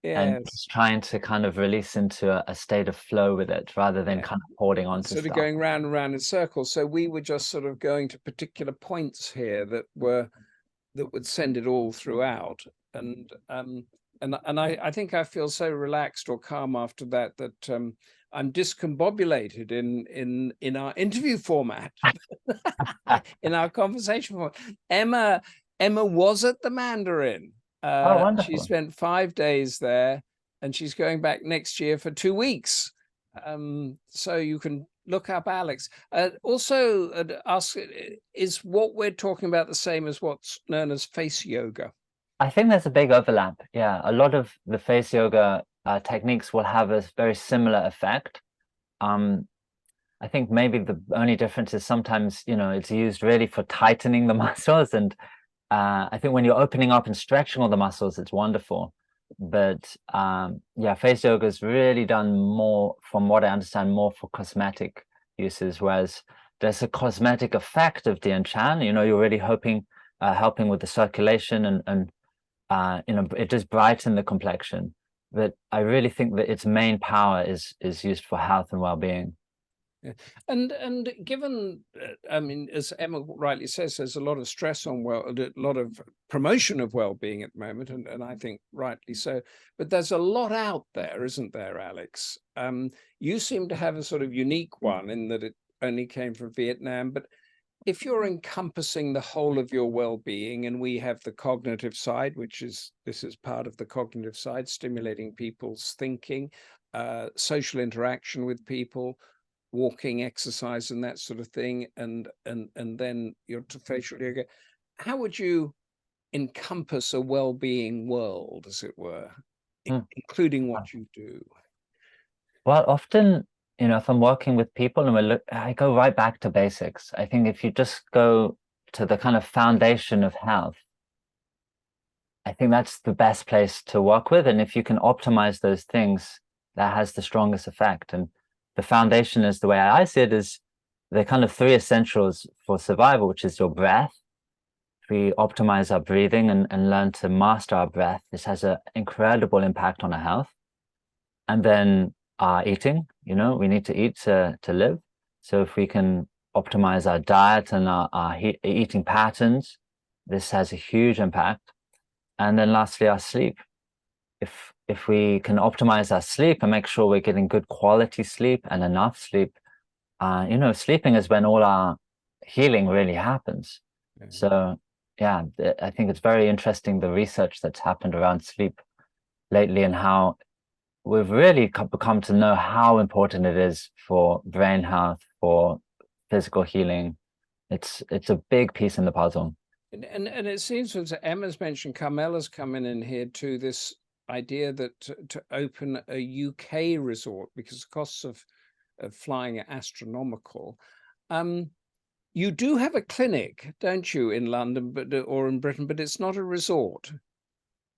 and yes, just trying to kind of release into a state of flow with it rather than yeah. kind of holding on It's to sort of stuff. going round and round in circles. So we were just sort of going to particular points here that would send it all throughout. And I think I feel so relaxed or calm after that I'm discombobulated in our interview format, in our conversation format. Emma was at the Mandarin. Oh, She wonderful. spent 5 days there, and she's going back next year for 2 weeks. So you can look up Alex. Also, ask, is what we're talking about the same as what's known as face yoga? I think there's a big overlap. Yeah, a lot of the face yoga techniques will have a very similar effect. Um, I think maybe the only difference is sometimes, it's used really for tightening the muscles. And I think when you're opening up and stretching all the muscles, it's wonderful. But yeah, face yoga is really done more, from what I understand, more for cosmetic uses, whereas there's a cosmetic effect of Dian Chan. You're really helping with the circulation and it does brighten the complexion. But I really think that its main power is used for health and well-being. Yeah. And given, I mean, as Emma rightly says, there's a lot of stress on a lot of promotion of well-being at the moment, and I think rightly so. But there's a lot out there, isn't there, Alex? You seem to have a sort of unique one in that it only came from Vietnam, but if you're encompassing the whole of your well-being, and we have the cognitive side, this is part of the cognitive side, stimulating people's thinking, social interaction with people, walking, exercise, and that sort of thing, and then your facial yoga. How would you encompass a well-being world, as it were, Mm. including what you do? Well, often, if I'm working with people and I go right back to basics. I think if you just go to the kind of foundation of health, I think that's the best place to work with. And if you can optimize those things, that has the strongest effect. And the foundation is, the way I see it, is the kind of three essentials for survival, which is your breath. If we optimize our breathing and learn to master our breath, this has an incredible impact on our health. And then our eating, we need to eat to live. So if we can optimize our diet and our eating patterns, this has a huge impact. And then lastly, our sleep. If we can optimize our sleep and make sure we're getting good quality sleep and enough sleep, sleeping is when all our healing really happens. Yeah. So yeah, I think it's very interesting, the research that's happened around sleep lately, and how we've really become to know how important it is for brain health, for physical healing. It's a big piece in the puzzle. And it seems, as Emma's mentioned, Carmela's coming in here to this idea that to open a UK resort, because the costs of flying are astronomical. You do have a clinic, don't you, in London, or in Britain, but it's not a resort.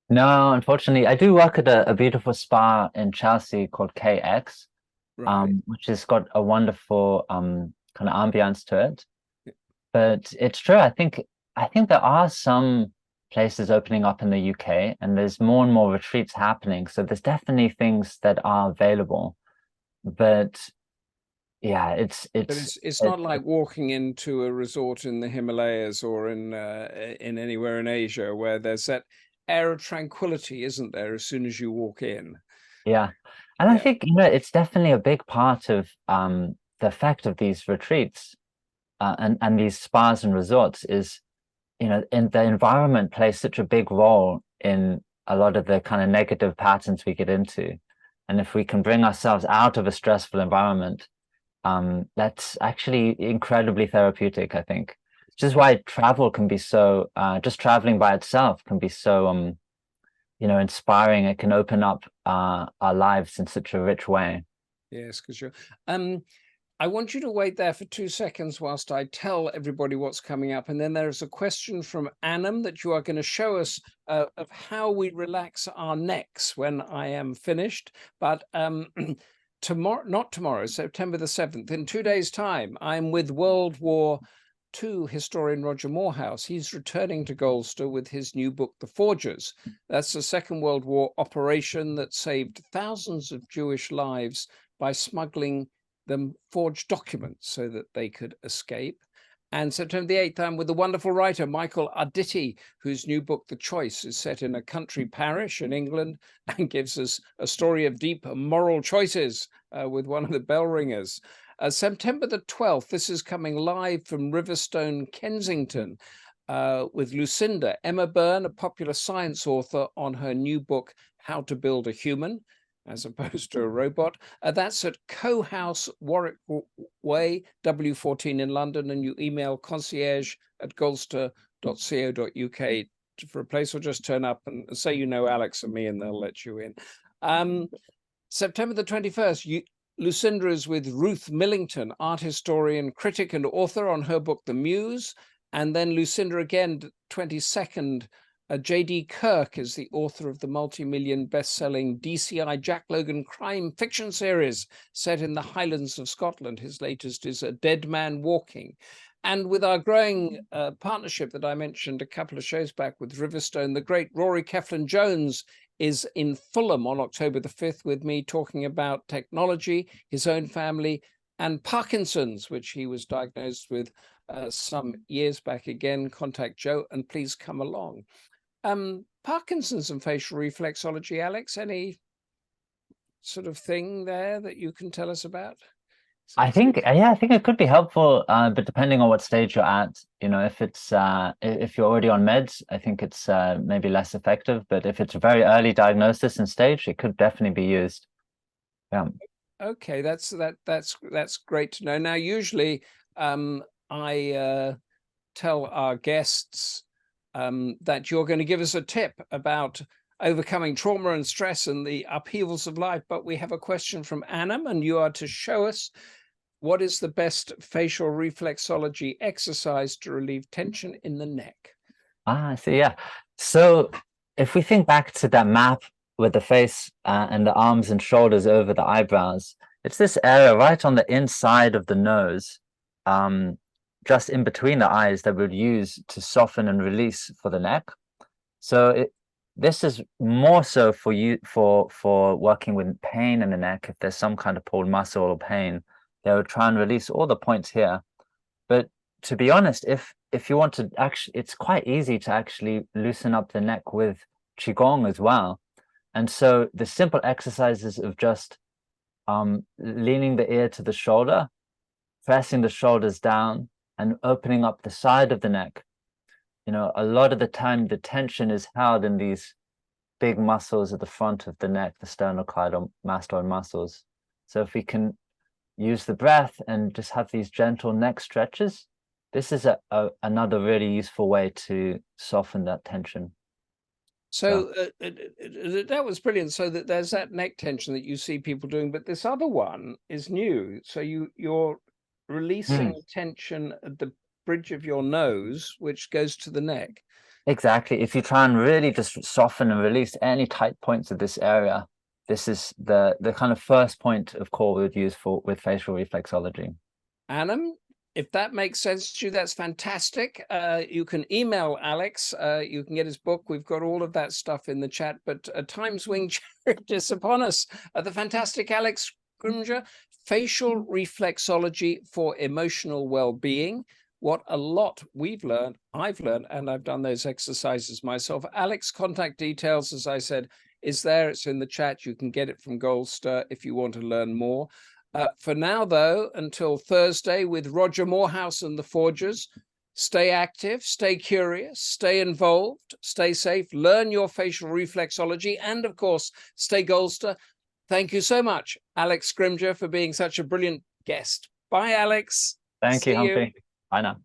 No, unfortunately, I do work at a beautiful spa in Chelsea called KX, Right. which has got a wonderful kind of ambience to it. But it's true. I think there are some places opening up in the UK, and there's more and more retreats happening. So there's definitely things that are available. But yeah, But it's not like walking into a resort in the Himalayas or in anywhere in Asia, where there's that air of tranquility, isn't there, as soon as you walk in? Yeah. And I Yeah. think, it's definitely a big part of the effect of these retreats and these spas and resorts is, in the environment plays such a big role in a lot of the kind of negative patterns we get into. And if we can bring ourselves out of a stressful environment, that's actually incredibly therapeutic, I think. Which is why travel can be so, just traveling by itself can be so, inspiring. It can open up our lives in such a rich way. Yes, because you're. I want you to wait there for 2 seconds whilst I tell everybody what's coming up. And then there's a question from Annam that you are going to show us of how we relax our necks when I am finished. But tomorrow, not tomorrow, September the 7th, in 2 days' time, I'm with World War II historian Roger Morehouse. He's returning to Goldster with his new book, The Forgers. That's the Second World War operation that saved thousands of Jewish lives by smuggling them forged documents so that they could escape. And September the 8th, I'm with the wonderful writer Michael Arditi, whose new book, The Choice, is set in a country parish in England and gives us a story of deep moral choices with one of the bell ringers. September the 12th, this is coming live from Riverstone, Kensington, with Lucinda Emma Byrne, a popular science author, on her new book, How to Build a Human, as opposed to a robot. That's at Co-House, Warwick Way, W14 in London, and you email concierge@goldster.co.uk for a place, or just turn up and say you know Alex and me and they'll let you in. September the 21st, Lucinda is with Ruth Millington, art historian, critic and author, on her book, The Muse. And then Lucinda again, 22nd, J.D. Kirk is the author of the multi-million best-selling DCI Jack Logan crime fiction series set in the Highlands of Scotland. His latest is A Dead Man Walking. And with our growing partnership that I mentioned a couple of shows back with Riverstone, the great Rory Keflin-Jones is in Fulham on October the 5th with me, talking about technology, his own family, and Parkinson's, which he was diagnosed with some years back. Again, contact Joe and please come along. Parkinson's and facial reflexology, Alex, any sort of thing there that you can tell us about? I think it could be helpful, but depending on what stage you're at, if you're already on meds, I think it's maybe less effective. But if it's a very early diagnosis and stage, it could definitely be used. Yeah. Okay, that's great to know. Now, usually, I tell our guests that you're going to give us a tip about overcoming trauma and stress and the upheavals of life. But we have a question from Annam, and you are to show us what is the best facial reflexology exercise to relieve tension in the neck. I see. Yeah. So if we think back to that map with the face and the arms and shoulders over the eyebrows, it's this area right on the inside of the nose, just in between the eyes, that we'd use to soften and release for the neck. So this is more so for you for working with pain in the neck. If there's some kind of pulled muscle or pain, they would try and release all the points here. But to be honest, if you want to actually, it's quite easy to actually loosen up the neck with Qigong as well. And so the simple exercises of just leaning the ear to the shoulder, pressing the shoulders down, and opening up the side of the neck. A lot of the time the tension is held in these big muscles at the front of the neck, the sternocleidomastoid muscles. So if we can use the breath and just have these gentle neck stretches, this is another really useful way to soften that tension. So that was brilliant. So that there's that neck tension that you see people doing, but this other one is new. So you're releasing tension at the bridge of your nose, which goes to the neck. Exactly. If you try and really just soften and release any tight points of this area, this is the kind of first point of call we would use with facial reflexology. Annam, if that makes sense to you, that's fantastic. You can email Alex. You can get his book. We've got all of that stuff in the chat. But Time's Wing Chariot is upon us. The fantastic Alex Scrimgeour, facial reflexology for emotional well-being. What a lot I've learned, and I've done those exercises myself. Alex, contact details, as I said, is there. It's in the chat. You can get it from Goldster if you want to learn more. For now, though, until Thursday with Roger Morehouse and the Forgers, stay active, stay curious, stay involved, stay safe, learn your facial reflexology, and of course, stay Goldster. Thank you so much, Alex Scrimgeour, for being such a brilliant guest. Bye, Alex. Thank you, See you. Humphrey. Bye now.